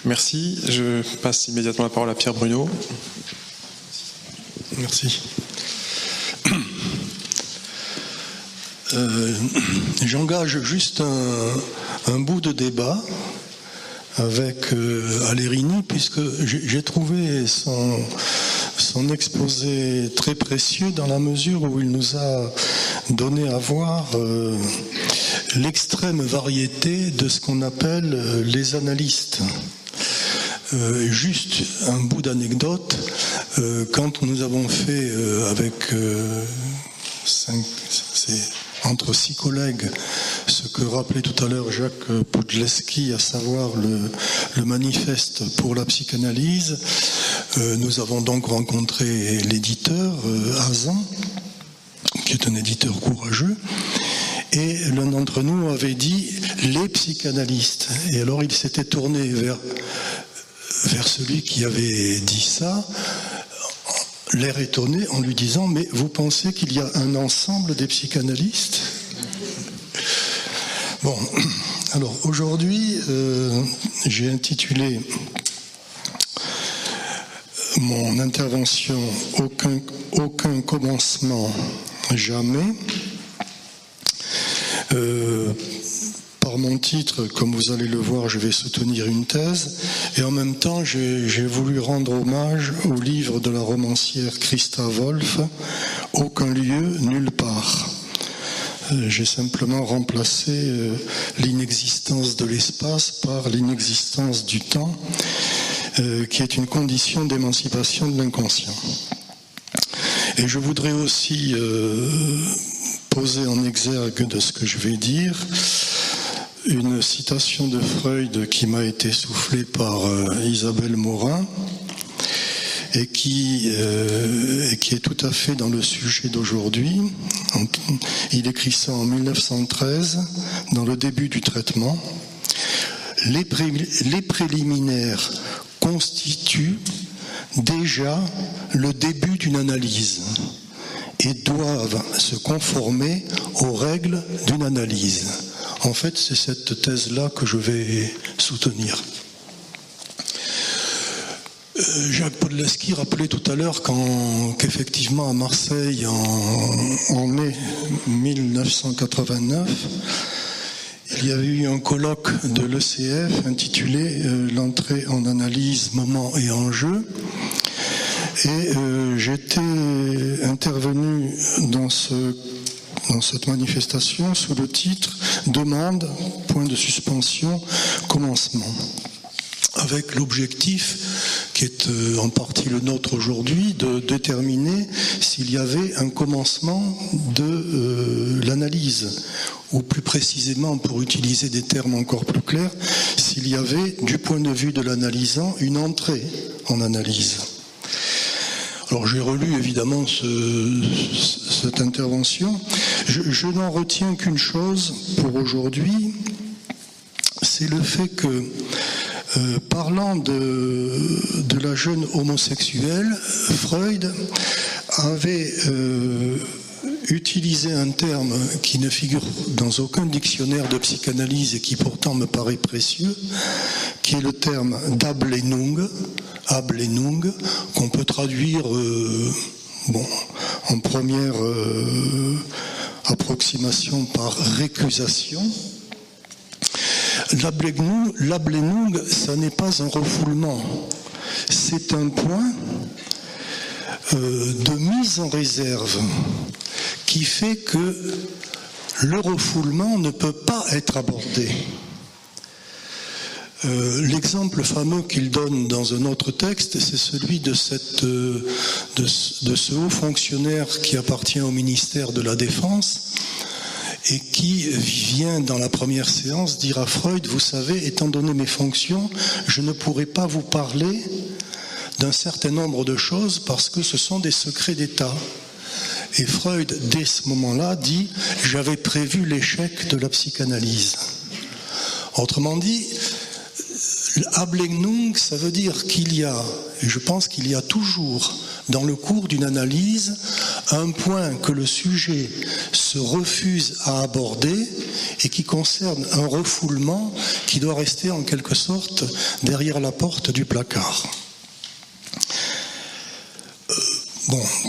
Merci. Je passe immédiatement la parole à Pierre Bruno. Merci. J'engage juste un bout de débat avec Alérini, puisque j'ai trouvé son exposé très précieux dans la mesure où il nous a donné à voir l'extrême variété de ce qu'on appelle les analystes. Juste un bout d'anecdote, quand nous avons fait avec entre 6 collègues ce que rappelait tout à l'heure Jacques Podleski, à savoir le manifeste pour la psychanalyse, nous avons donc rencontré l'éditeur Hazan, qui est un éditeur courageux, et l'un d'entre nous avait dit les psychanalystes, et alors il s'était tourné vers celui qui avait dit ça, l'air étonné, en lui disant « Mais vous pensez qu'il y a un ensemble des psychanalystes ?» Bon, alors aujourd'hui, j'ai intitulé mon intervention « Aucun commencement, jamais ». Par mon titre, comme vous allez le voir, je vais soutenir une thèse, et en même temps, j'ai voulu rendre hommage au livre de la romancière Christa Wolf, « Aucun lieu, nulle part ». J'ai simplement remplacé l'inexistence de l'espace par l'inexistence du temps, qui est une condition d'émancipation de l'inconscient. Et je voudrais aussi poser en exergue de ce que je vais dire une citation de Freud qui m'a été soufflée par Isabelle Morin et qui est tout à fait dans le sujet d'aujourd'hui. Il écrit ça en 1913, dans le début du traitement. Les préliminaires constituent déjà le début d'une analyse et doivent se conformer aux règles d'une analyse. En fait, c'est cette thèse-là que je vais soutenir. Jacques Podleski rappelait tout à l'heure qu'effectivement à Marseille, en mai 1989, il y avait eu un colloque de l'ECF intitulé « L'entrée en analyse, moment et enjeu ». Et j'étais intervenu dans cette manifestation sous le titre « Demande, point de suspension, commencement », avec l'objectif, qui est en partie le nôtre aujourd'hui, de déterminer s'il y avait un commencement de l'analyse, ou plus précisément, pour utiliser des termes encore plus clairs, s'il y avait, du point de vue de l'analysant, une entrée en analyse. Alors j'ai relu évidemment cette intervention. Je n'en retiens qu'une chose pour aujourd'hui, c'est le fait que, parlant de la jeune homosexuelle, Freud avait utilisé un terme qui ne figure dans aucun dictionnaire de psychanalyse et qui pourtant me paraît précieux, qui est le terme d'Ablehnung, qu'on peut traduire en première approximation par récusation. L'Ablehnung, ça n'est pas un refoulement, c'est un point de mise en réserve qui fait que le refoulement ne peut pas être abordé. L'exemple fameux qu'il donne dans un autre texte, c'est celui de ce haut fonctionnaire qui appartient au ministère de la Défense et qui vient dans la première séance dire à Freud, vous savez, étant donné mes fonctions, je ne pourrai pas vous parler d'un certain nombre de choses parce que ce sont des secrets d'État. Et Freud, dès ce moment-là, dit « j'avais prévu l'échec de la psychanalyse ». Autrement dit, Ablehnung, ça veut dire qu'il y a, et je pense qu'il y a toujours, dans le cours d'une analyse, un point que le sujet se refuse à aborder et qui concerne un refoulement qui doit rester en quelque sorte derrière la porte du placard.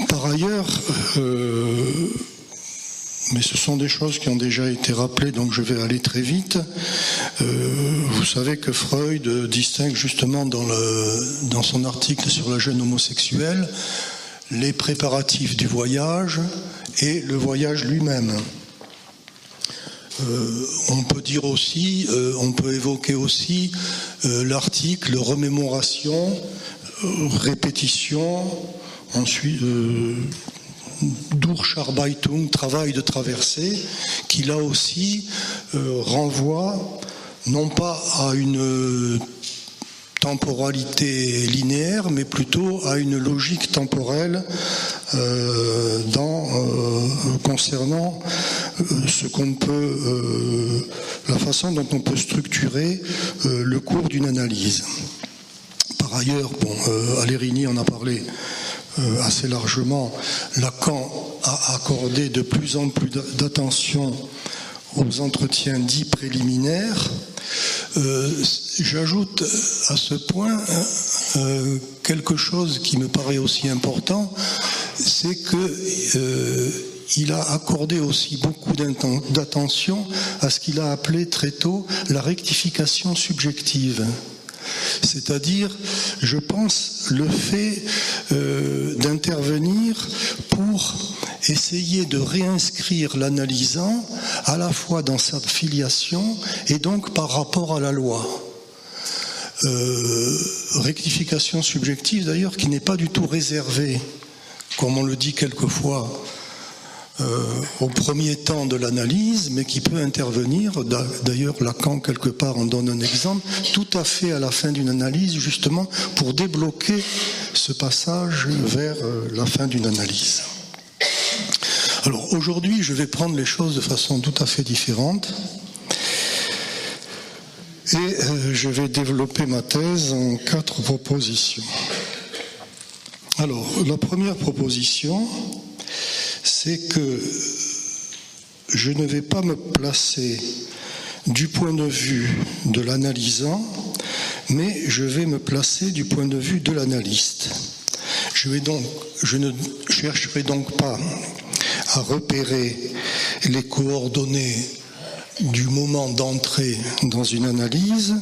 Par ailleurs, mais ce sont des choses qui ont déjà été rappelées, donc je vais aller très vite. Vous savez que Freud distingue justement dans son article sur la jeune homosexuelle les préparatifs du voyage et le voyage lui-même. On peut dire aussi, on peut évoquer aussi l'article remémoration, répétition, ensuite Durcharbeitung, travail de traversée, qui là aussi renvoie non pas à une temporalité linéaire, mais plutôt à une logique temporelle concernant ce qu'on peut, la façon dont on peut structurer le cours d'une analyse. Par ailleurs, à Lérigny, on a parlé assez largement, Lacan a accordé de plus en plus d'attention aux entretiens dits préliminaires. J'ajoute à ce point quelque chose qui me paraît aussi important, c'est qu'il a accordé aussi beaucoup d'attention à ce qu'il a appelé très tôt la rectification subjective. C'est-à-dire, je pense, le fait d'intervenir pour essayer de réinscrire l'analysant à la fois dans sa filiation et donc par rapport à la loi. Rectification subjective d'ailleurs qui n'est pas du tout réservée, comme on le dit quelquefois, au premier temps de l'analyse, mais qui peut intervenir, d'ailleurs Lacan quelque part en donne un exemple, tout à fait à la fin d'une analyse, justement pour débloquer ce passage vers la fin d'une analyse. Alors aujourd'hui, je vais prendre les choses de façon tout à fait différente et je vais développer ma thèse en 4 propositions. Alors, la première proposition, c'est que je ne vais pas me placer du point de vue de l'analysant, mais je vais me placer du point de vue de l'analyste. Je ne chercherai donc pas à repérer les coordonnées du moment d'entrée dans une analyse,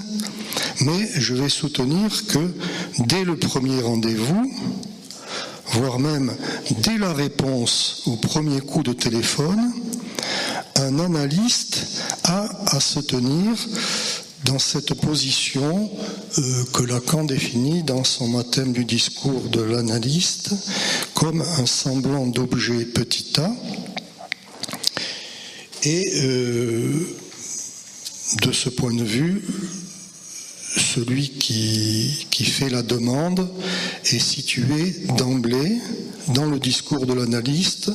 mais je vais soutenir que dès le premier rendez-vous, voire même dès la réponse au premier coup de téléphone, un analyste a à se tenir dans cette position que Lacan définit dans son mathème du discours de l'analyste comme un semblant d'objet petit a. Et de ce point de vue, celui qui fait la demande est situé d'emblée dans le discours de l'analyste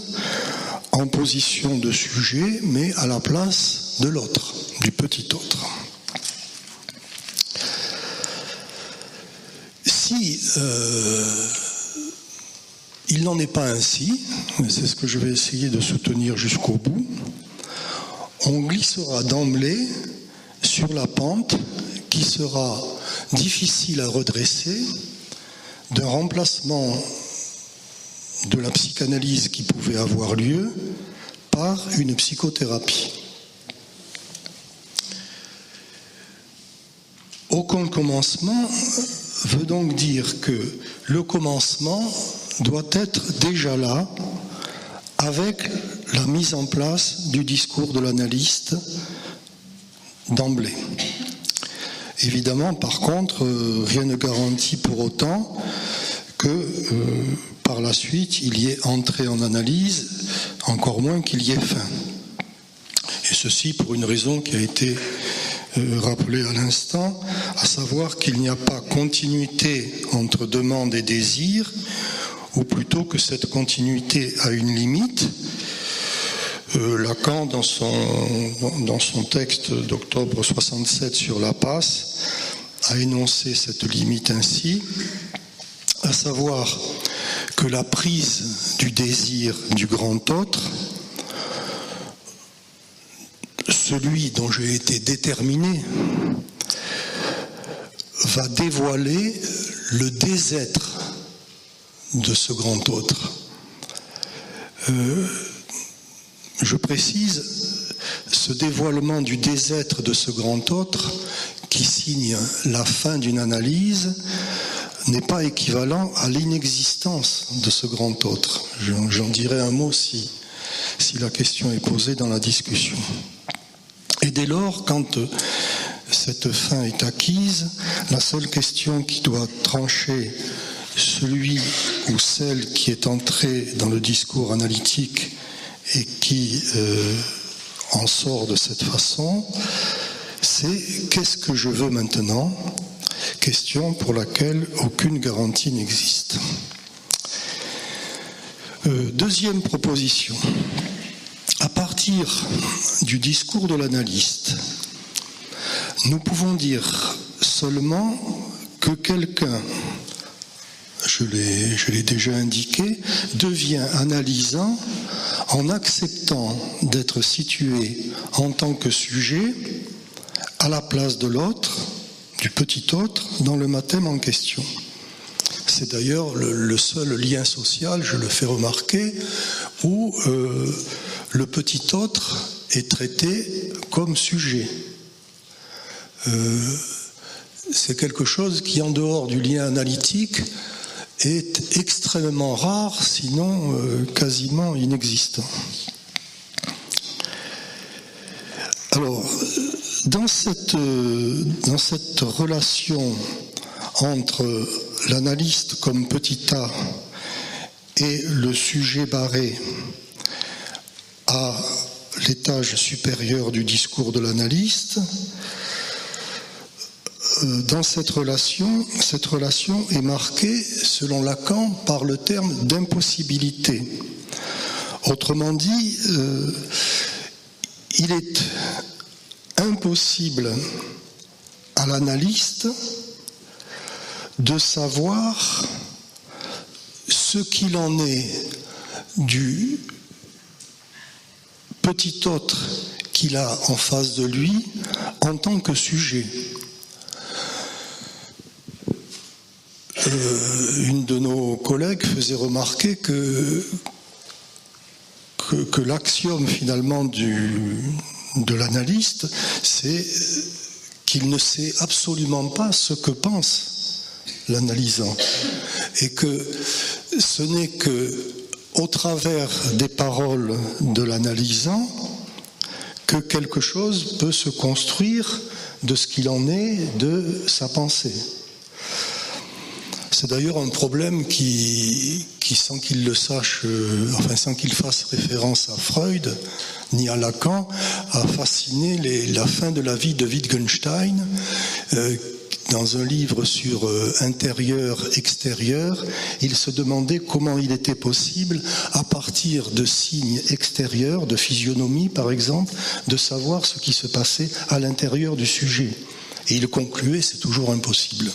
en position de sujet, mais à la place de l'autre, du petit autre. Si il n'en est pas ainsi, c'est ce que je vais essayer de soutenir jusqu'au bout, on glissera d'emblée sur la pente qui sera difficile à redresser d'un remplacement de la psychanalyse qui pouvait avoir lieu par une psychothérapie. Aucun commencement veut donc dire que le commencement doit être déjà là avec la mise en place du discours de l'analyste d'emblée. Évidemment, par contre, rien ne garantit pour autant que par la suite, il y ait entrée en analyse, encore moins qu'il y ait fin. Et ceci pour une raison qui a été rappelée à l'instant, à savoir qu'il n'y a pas continuité entre demande et désir, ou plutôt que cette continuité a une limite. Lacan, dans son texte d'octobre 67 sur la passe, a énoncé cette limite ainsi, à savoir que la prise du désir du grand autre, celui dont j'ai été déterminé, va dévoiler le désêtre de ce grand autre. Je précise, ce dévoilement du désêtre de ce grand autre, qui signe la fin d'une analyse, n'est pas équivalent à l'inexistence de ce grand autre. J'en dirai un mot si la question est posée dans la discussion. Et dès lors, quand cette fin est acquise, la seule question qui doit trancher celui ou celle qui est entré dans le discours analytique et qui en sort de cette façon, c'est qu'est-ce que je veux maintenant ? Question pour laquelle aucune garantie n'existe. Deuxième proposition. À partir du discours de l'analyste, nous pouvons dire seulement que quelqu'un, je l'ai déjà indiqué, devient analysant en acceptant d'être situé en tant que sujet à la place de l'autre, du petit autre, dans le mathème en question. C'est d'ailleurs le seul lien social, je le fais remarquer, où le petit autre est traité comme sujet. C'est quelque chose qui, en dehors du lien analytique, est extrêmement rare, sinon quasiment inexistant. Alors, dans cette relation entre l'analyste comme petit a et le sujet barré à l'étage supérieur du discours de l'analyste, dans cette relation est marquée, selon Lacan, par le terme d'impossibilité. Autrement dit, il est impossible à l'analyste de savoir ce qu'il en est du petit autre qu'il a en face de lui en tant que sujet. Une de nos collègues faisait remarquer que l'axiome finalement de l'analyste, c'est qu'il ne sait absolument pas ce que pense l'analysant. Et que ce n'est qu'au travers des paroles de l'analysant que quelque chose peut se construire de ce qu'il en est de sa pensée. C'est d'ailleurs un problème qui sans qu'il le sache, sans qu'il fasse référence à Freud ni à Lacan, a fasciné la fin de la vie de Wittgenstein. Dans un livre sur intérieur-extérieur, il se demandait comment il était possible, à partir de signes extérieurs, de physionomie par exemple, de savoir ce qui se passait à l'intérieur du sujet. Et il concluait, c'est toujours impossible.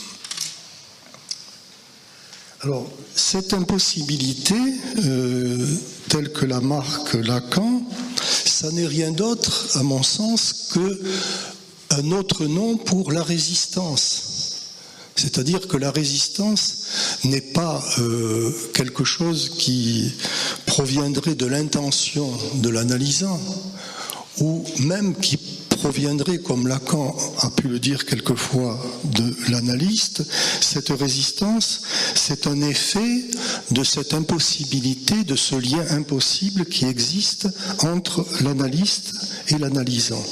Alors, cette impossibilité, telle que la marque Lacan, ça n'est rien d'autre, à mon sens, qu'un autre nom pour la résistance. C'est-à-dire que la résistance n'est pas quelque chose qui proviendrait de l'intention de l'analysant, ou même qui proviendrait, comme Lacan a pu le dire quelquefois, de l'analyste. Cette résistance, c'est un effet de cette impossibilité, de ce lien impossible qui existe entre l'analyste et l'analysant.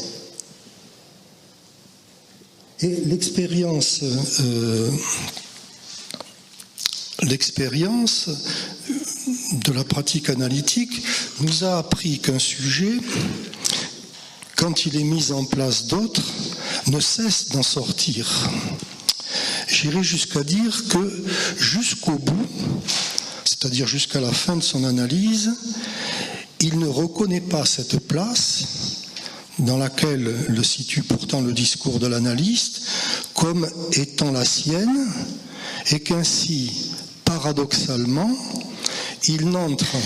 Et l'expérience de la pratique analytique nous a appris qu'un sujet, quand il est mis en place d'autres, ne cesse d'en sortir. J'irai jusqu'à dire que jusqu'au bout, c'est-à-dire jusqu'à la fin de son analyse, il ne reconnaît pas cette place dans laquelle le situe pourtant le discours de l'analyste, comme étant la sienne, et qu'ainsi, paradoxalement, il n'entre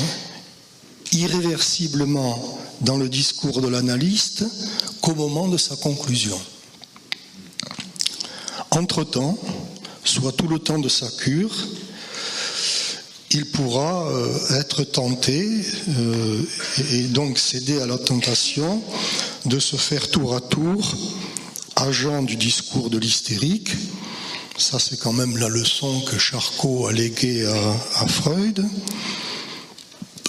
irréversiblement dans le discours de l'analyste qu'au moment de sa conclusion. Entre-temps, soit tout le temps de sa cure, il pourra être tenté et donc céder à la tentation de se faire tour à tour agent du discours de l'hystérique. Ça, c'est quand même la leçon que Charcot a léguée à Freud.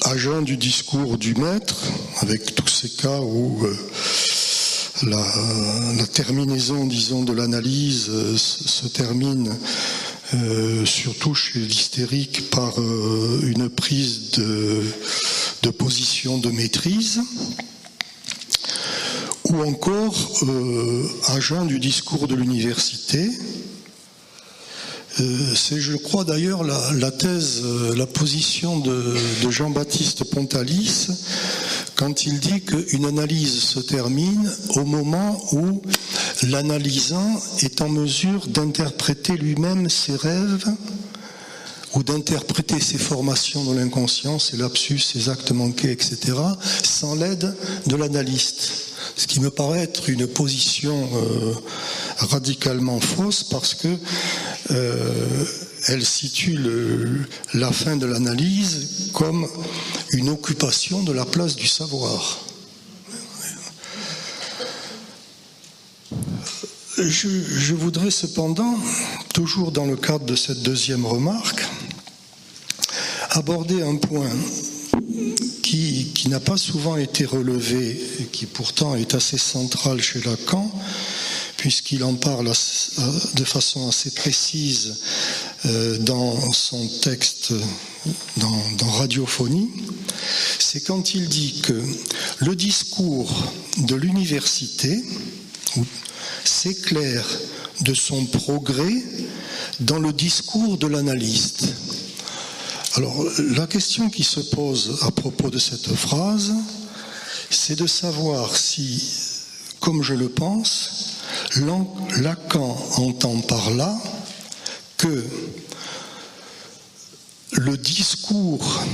Agent du discours du maître, avec tous ces cas où la terminaison, disons, de l'analyse se termine surtout chez l'hystérique par une prise de position de maîtrise, ou encore agent du discours de l'université. C'est, je crois d'ailleurs, la thèse, la position de Jean-Baptiste Pontalis quand il dit qu'une analyse se termine au moment où l'analysant est en mesure d'interpréter lui-même ses rêves ou d'interpréter ses formations dans l'inconscient, ses lapsus, ses actes manqués, etc., sans l'aide de l'analyste. Ce qui me paraît être une position radicalement fausse parce que elle situe la fin de l'analyse comme une occupation de la place du savoir. Je voudrais cependant, toujours dans le cadre de cette deuxième remarque, aborder un point qui n'a pas souvent été relevé et qui pourtant est assez central chez Lacan, puisqu'il en parle de façon assez précise dans son texte, dans Radiophonie, c'est quand il dit que le discours de l'université s'éclaire de son progrès dans le discours de l'analyste. Alors, la question qui se pose à propos de cette phrase, c'est de savoir si, comme je le pense, Lacan entend par là que le discours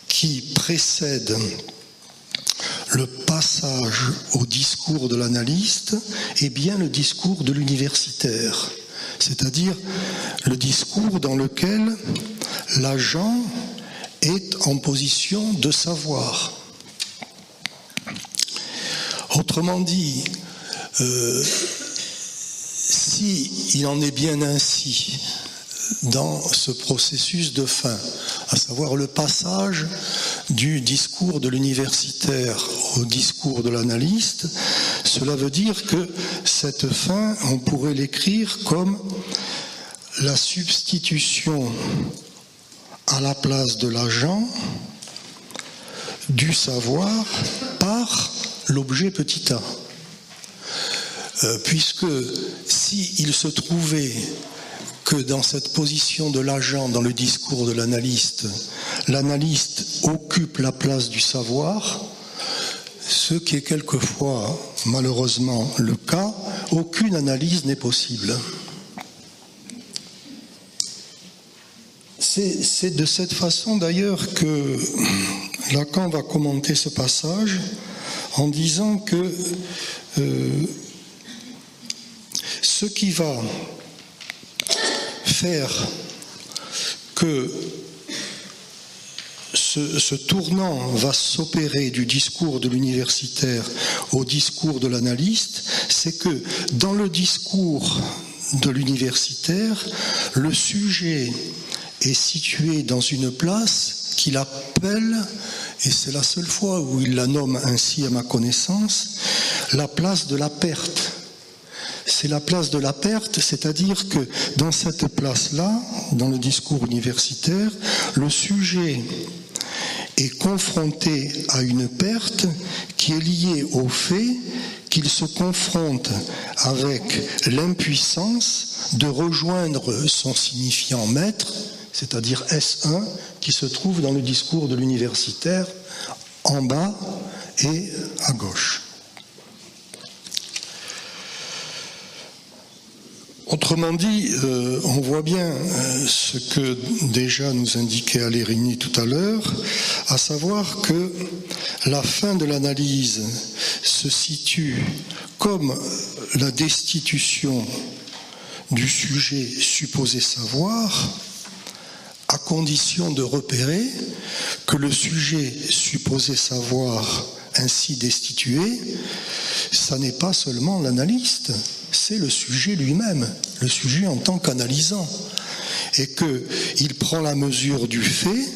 qui précède le passage au discours de l'analyste est bien le discours de l'universitaire, c'est-à-dire le discours dans lequel l'agent est en position de savoir. Autrement dit, s'il en est bien ainsi dans ce processus de fin, à savoir le passage du discours de l'universitaire au discours de l'analyste, cela veut dire que cette fin, on pourrait l'écrire comme la substitution à la place de l'agent du savoir par l'objet petit a. Puisque s'il se trouvait que dans cette position de l'agent dans le discours de l'analyste occupe la place du savoir, ce qui est quelquefois malheureusement le cas, aucune analyse n'est possible. C'est de cette façon d'ailleurs que Lacan va commenter ce passage en disant que ce qui va faire que ce tournant va s'opérer du discours de l'universitaire au discours de l'analyste, c'est que dans le discours de l'universitaire, le sujet est situé dans une place qu'il appelle, et c'est la seule fois où il la nomme ainsi à ma connaissance, la place de la perte. C'est la place de la perte, c'est-à-dire que dans cette place-là, dans le discours universitaire, le sujet est confronté à une perte qui est liée au fait qu'il se confronte avec l'impuissance de rejoindre son signifiant maître, c'est-à-dire S1, qui se trouve dans le discours de l'universitaire en bas et à gauche. Autrement dit, on voit bien ce que déjà nous indiquait Alérini tout à l'heure, à savoir que la fin de l'analyse se situe comme la destitution du sujet supposé savoir, à condition de repérer que le sujet supposé savoir ainsi destitué, ça n'est pas seulement l'analyste, c'est le sujet lui-même, le sujet en tant qu'analysant, et qu'il prend la mesure du fait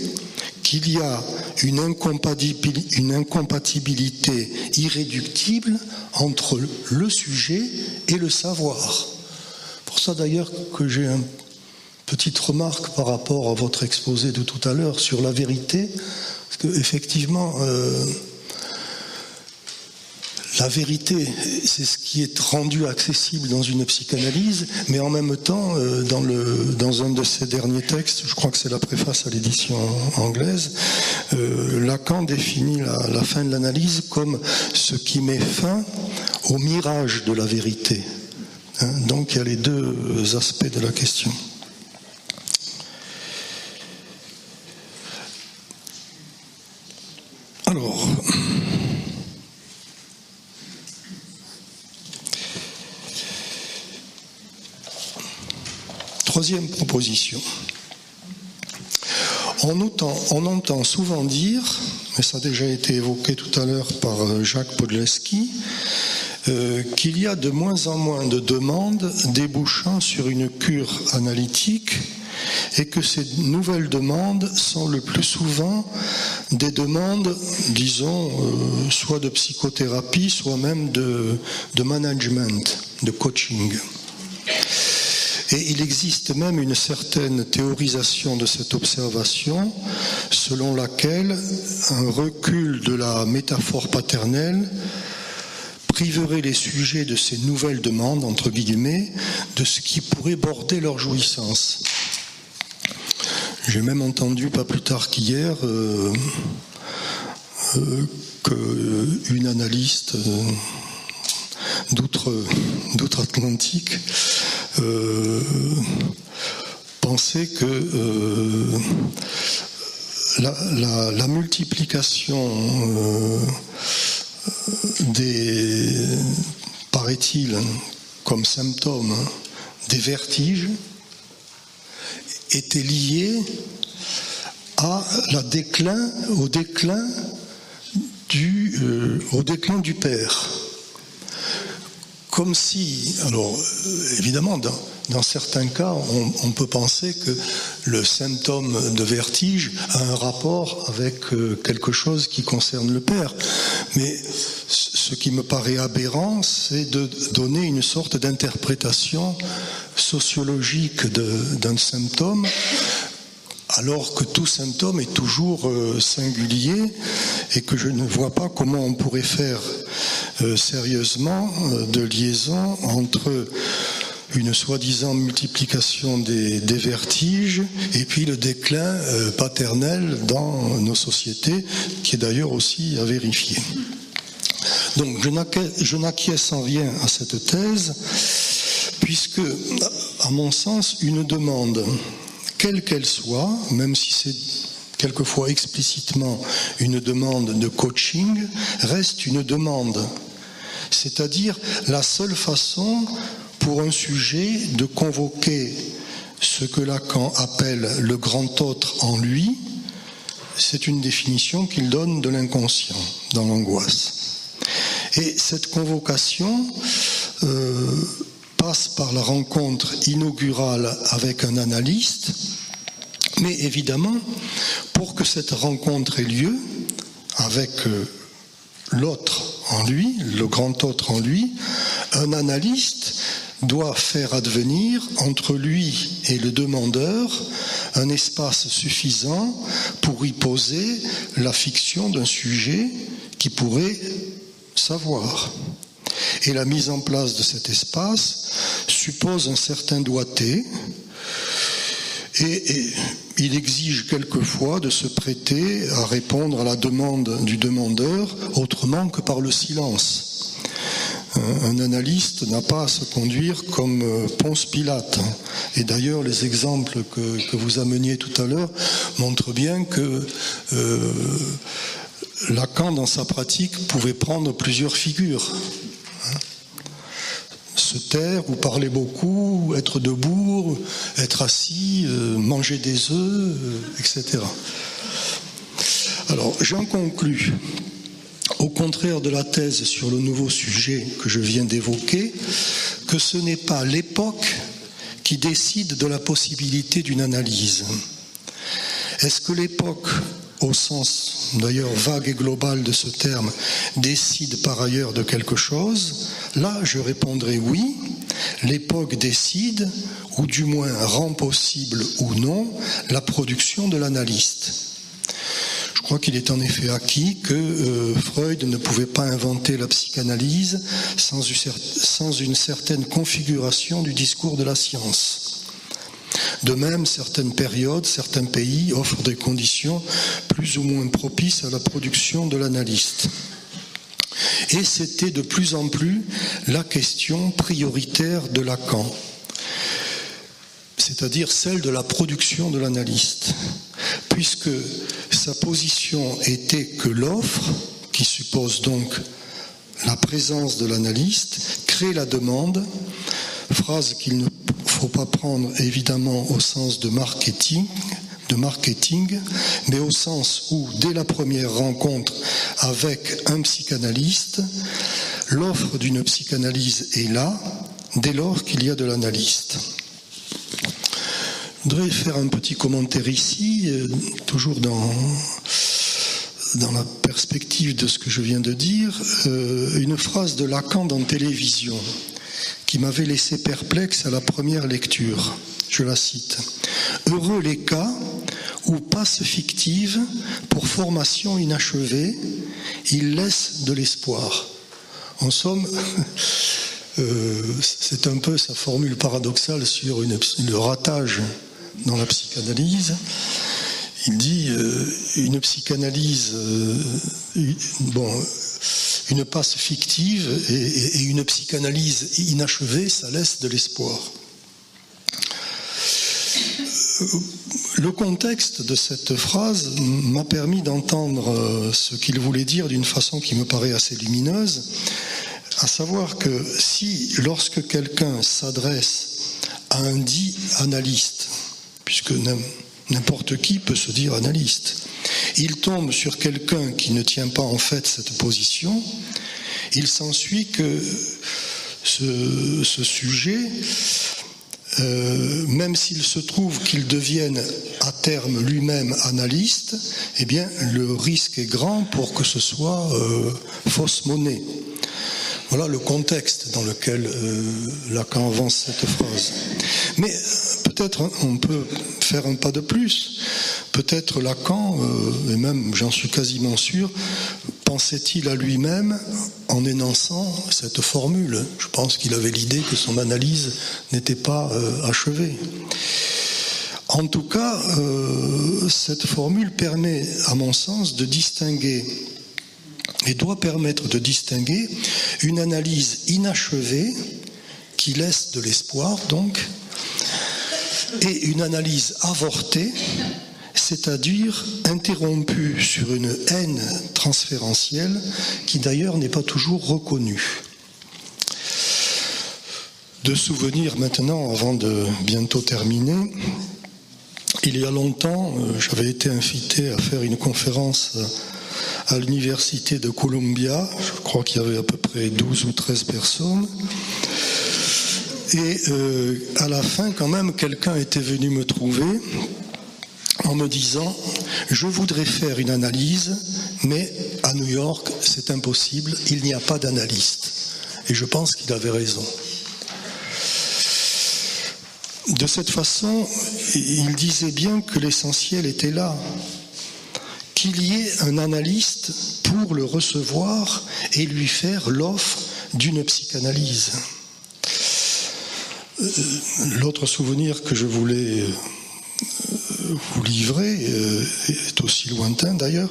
qu'il y a une incompatibilité irréductible entre le sujet et le savoir. Pour ça d'ailleurs que j'ai une petite remarque par rapport à votre exposé de tout à l'heure sur la vérité, parce qu'effectivement, la vérité, c'est ce qui est rendu accessible dans une psychanalyse, mais en même temps, dans un de ses derniers textes, je crois que c'est la préface à l'édition anglaise, Lacan définit la fin de l'analyse comme ce qui met fin au mirage de la vérité. Donc il y a les deux aspects de la question. Alors, troisième proposition. On entend souvent dire, mais ça a déjà été évoqué tout à l'heure par Jacques Podleski, qu'il y a de moins en moins de demandes débouchant sur une cure analytique et que ces nouvelles demandes sont le plus souvent des demandes, disons, soit de psychothérapie, soit même de management, de coaching. Et il existe même une certaine théorisation de cette observation selon laquelle un recul de la métaphore paternelle priverait les sujets de ces nouvelles demandes, entre guillemets, de ce qui pourrait border leur jouissance. J'ai même entendu, pas plus tard qu'hier, qu'une analyste d'outre-Atlantique pensait que la multiplication paraît-il, comme symptôme des vertiges était lié au déclin du père. Comme si, alors évidemment, dans certains cas, on peut penser que le symptôme de vertige a un rapport avec quelque chose qui concerne le père. Mais ce qui me paraît aberrant, c'est de donner une sorte d'interprétation sociologique d'un symptôme, alors que tout symptôme est toujours singulier et que je ne vois pas comment on pourrait faire sérieusement de liaison entre une soi-disant multiplication des vertiges et puis le déclin paternel dans nos sociétés, qui est d'ailleurs aussi à vérifier. Donc je n'acquiesce en rien à cette thèse, puisque, à mon sens, une demande, quelle qu'elle soit, même si c'est quelquefois explicitement une demande de coaching, reste une demande. C'est-à-dire la seule façon pour un sujet de convoquer ce que Lacan appelle le grand autre en lui. C'est une définition qu'il donne de l'inconscient dans l'angoisse. Et cette convocation passe par la rencontre inaugurale avec un analyste, mais évidemment, pour que cette rencontre ait lieu avec l'autre en lui, le grand autre en lui, un analyste doit faire advenir entre lui et le demandeur un espace suffisant pour y poser la fiction d'un sujet qui pourrait savoir. Et la mise en place de cet espace suppose un certain doigté et il exige quelquefois de se prêter à répondre à la demande du demandeur autrement que par le silence. Un analyste n'a pas à se conduire comme Ponce Pilate. Et d'ailleurs, les exemples que vous ameniez tout à l'heure montrent bien que Lacan, dans sa pratique, pouvait prendre plusieurs figures. Se taire ou parler beaucoup, être debout, être assis, manger des œufs, etc. Alors, j'en conclus, au contraire de la thèse sur le nouveau sujet que je viens d'évoquer, que ce n'est pas l'époque qui décide de la possibilité d'une analyse. Est-ce que l'époque, au sens d'ailleurs vague et global de ce terme, décide par ailleurs de quelque chose? Là, je répondrai oui, l'époque décide, ou du moins rend possible ou non, la production de l'analyste. Je crois qu'il est en effet acquis que Freud ne pouvait pas inventer la psychanalyse sans une certaine configuration du discours de la science. De même, certaines périodes, certains pays offrent des conditions plus ou moins propices à la production de l'analyste. Et c'était de plus en plus la question prioritaire de Lacan, c'est-à-dire celle de la production de l'analyste, puisque sa position était que l'offre, qui suppose donc la présence de l'analyste, crée la demande, phrase qu'il ne faut pas prendre évidemment au sens de marketing, mais au sens où, dès la première rencontre avec un psychanalyste, l'offre d'une psychanalyse est là, dès lors qu'il y a de l'analyste. Je voudrais faire un petit commentaire ici, toujours dans la perspective de ce que je viens de dire, une phrase de Lacan dans Télévision, qui m'avait laissé perplexe à la première lecture. Je la cite. « Heureux les cas où passe fictive pour formation inachevée, il laisse de l'espoir. » En somme, c'est un peu sa formule paradoxale sur le ratage dans la psychanalyse. Il dit une psychanalyse, une passe fictive et une psychanalyse inachevée, ça laisse de l'espoir. Le contexte de cette phrase m'a permis d'entendre ce qu'il voulait dire d'une façon qui me paraît assez lumineuse, à savoir que si, lorsque quelqu'un s'adresse à un dit analyste, puisque n'importe qui peut se dire analyste, il tombe sur quelqu'un qui ne tient pas en fait cette position, il s'ensuit que ce sujet, même s'il se trouve qu'il devienne à terme lui-même analyste, eh bien le risque est grand pour que ce soit fausse monnaie. Voilà le contexte dans lequel Lacan avance cette phrase. Mais peut-être on peut faire un pas de plus. Peut-être Lacan, et même j'en suis quasiment sûr, pensait-il à lui-même en énonçant cette formule. Je pense qu'il avait l'idée que son analyse n'était pas achevée. En tout cas, cette formule permet, à mon sens, de distinguer, et doit permettre de distinguer, une analyse inachevée, qui laisse de l'espoir, donc, et une analyse avortée, c'est-à-dire interrompue sur une haine transférentielle qui d'ailleurs n'est pas toujours reconnue. De souvenirs maintenant, avant de bientôt terminer, il y a longtemps, j'avais été invité à faire une conférence à l'université de Columbia, je crois qu'il y avait à peu près 12 ou 13 personnes, et à la fin quand même quelqu'un était venu me trouver en me disant « Je voudrais faire une analyse, mais à New York, c'est impossible, il n'y a pas d'analyste. » Et je pense qu'il avait raison. De cette façon, il disait bien que l'essentiel était là, qu'il y ait un analyste pour le recevoir et lui faire l'offre d'une psychanalyse. L'autre souvenir que je voulais vous livrer est aussi lointain d'ailleurs.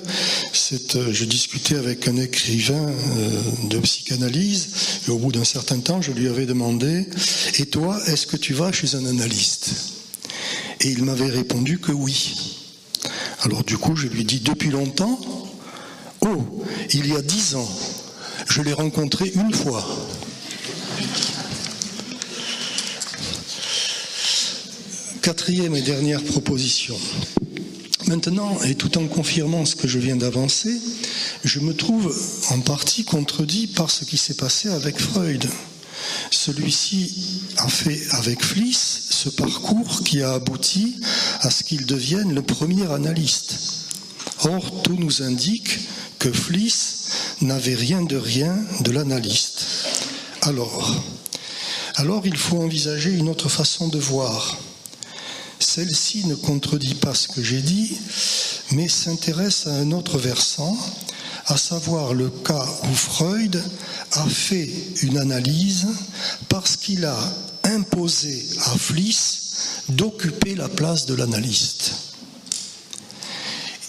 Je discutais avec un écrivain de psychanalyse et au bout d'un certain temps, je lui avais demandé « Et toi, est-ce que tu vas chez un analyste ?» Et il m'avait répondu que oui. Alors du coup, je lui dis « Depuis longtemps ?»« Oh, il y a 10 ans, je l'ai rencontré une fois. » Quatrième et dernière proposition. Maintenant, et tout en confirmant ce que je viens d'avancer, je me trouve en partie contredit par ce qui s'est passé avec Freud. Celui-ci a fait avec Fliess ce parcours qui a abouti à ce qu'il devienne le premier analyste. Or, tout nous indique que Fliess n'avait rien de l'analyste. Alors, il faut envisager une autre façon de voir. Celle-ci ne contredit pas ce que j'ai dit, mais s'intéresse à un autre versant, à savoir le cas où Freud a fait une analyse parce qu'il a imposé à Fliess d'occuper la place de l'analyste.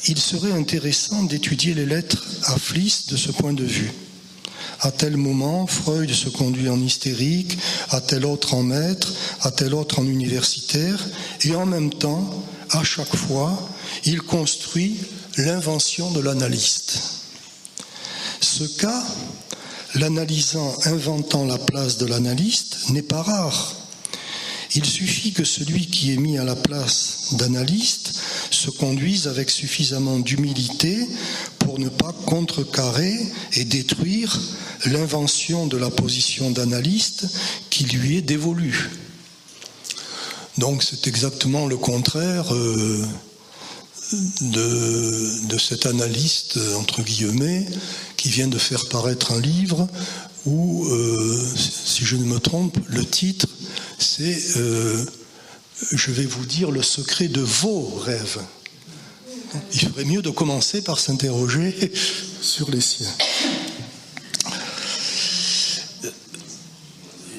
Il serait intéressant d'étudier les lettres à Fliess de ce point de vue. À tel moment, Freud se conduit en hystérique, à tel autre en maître, à tel autre en universitaire, et en même temps, à chaque fois, il construit l'invention de l'analyste. Ce cas, l'analysant inventant la place de l'analyste, n'est pas rare. Il suffit que celui qui est mis à la place d'analyste se conduise avec suffisamment d'humilité pour ne pas contrecarrer et détruire l'invention de la position d'analyste qui lui est dévolue. Donc c'est exactement le contraire de cet analyste, entre guillemets, qui vient de faire paraître un livre où, si je ne me trompe, le titre, c'est je vais vous dire le secret de vos rêves. Il ferait mieux de commencer par s'interroger sur les siens.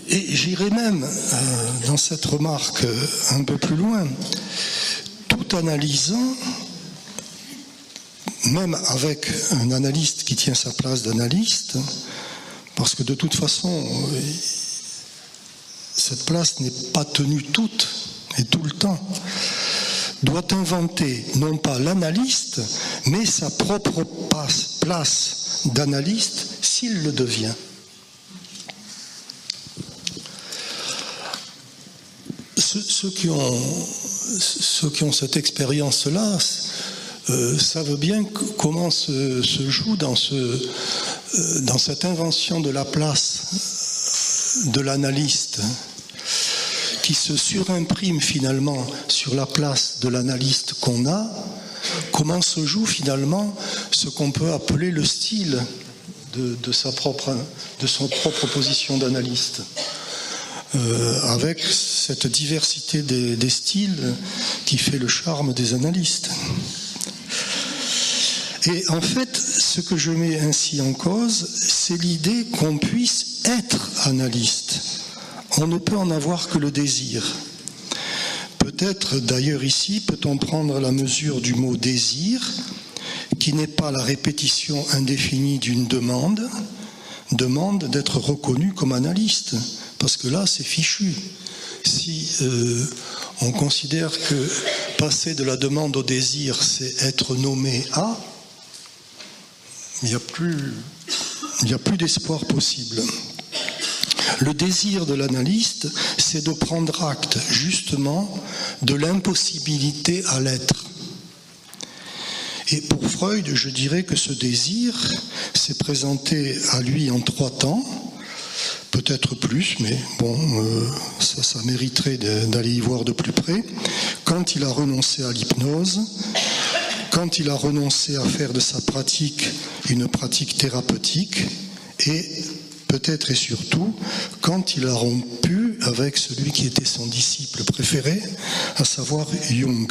Et j'irai même, dans cette remarque, un peu plus loin. Tout analysant, même avec un analyste qui tient sa place d'analyste, parce que de toute façon, cette place n'est pas tenue toute et tout le temps, doit inventer non pas l'analyste, mais sa propre place d'analyste s'il le devient. Ceux qui ont cette expérience-là savent bien comment se joue dans cette invention de la place de l'analyste, qui se surimprime finalement sur la place de l'analyste qu'on a, comment se joue finalement ce qu'on peut appeler le style de son propre position d'analyste. Avec cette diversité des styles qui fait le charme des analystes. Et en fait, ce que je mets ainsi en cause, c'est l'idée qu'on puisse être analyste. On ne peut en avoir que le désir. Peut-être, d'ailleurs ici, peut-on prendre la mesure du mot désir, qui n'est pas la répétition indéfinie d'une demande d'être reconnu comme analyste. Parce que là, c'est fichu. Si on considère que passer de la demande au désir, c'est être nommé à, il n'y a plus d'espoir possible. Le désir de l'analyste, c'est de prendre acte, justement, de l'impossibilité à l'être. Et pour Freud, je dirais que ce désir s'est présenté à lui en 3 temps. Peut-être plus, mais bon, ça mériterait d'aller y voir de plus près. Quand il a renoncé à l'hypnose, quand il a renoncé à faire de sa pratique une pratique thérapeutique, et peut-être et surtout, quand il a rompu avec celui qui était son disciple préféré, à savoir Jung.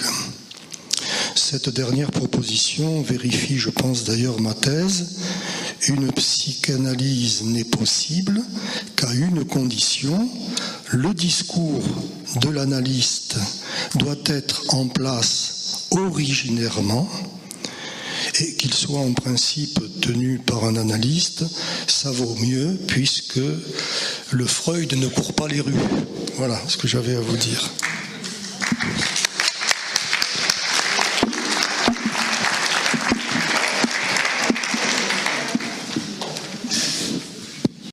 Cette dernière proposition vérifie, je pense d'ailleurs, ma thèse. Une psychanalyse n'est possible qu'à une condition, le discours de l'analyste doit être en place originairement, et qu'il soit en principe tenu par un analyste, ça vaut mieux puisque le Freud ne court pas les rues. Voilà ce que j'avais à vous dire.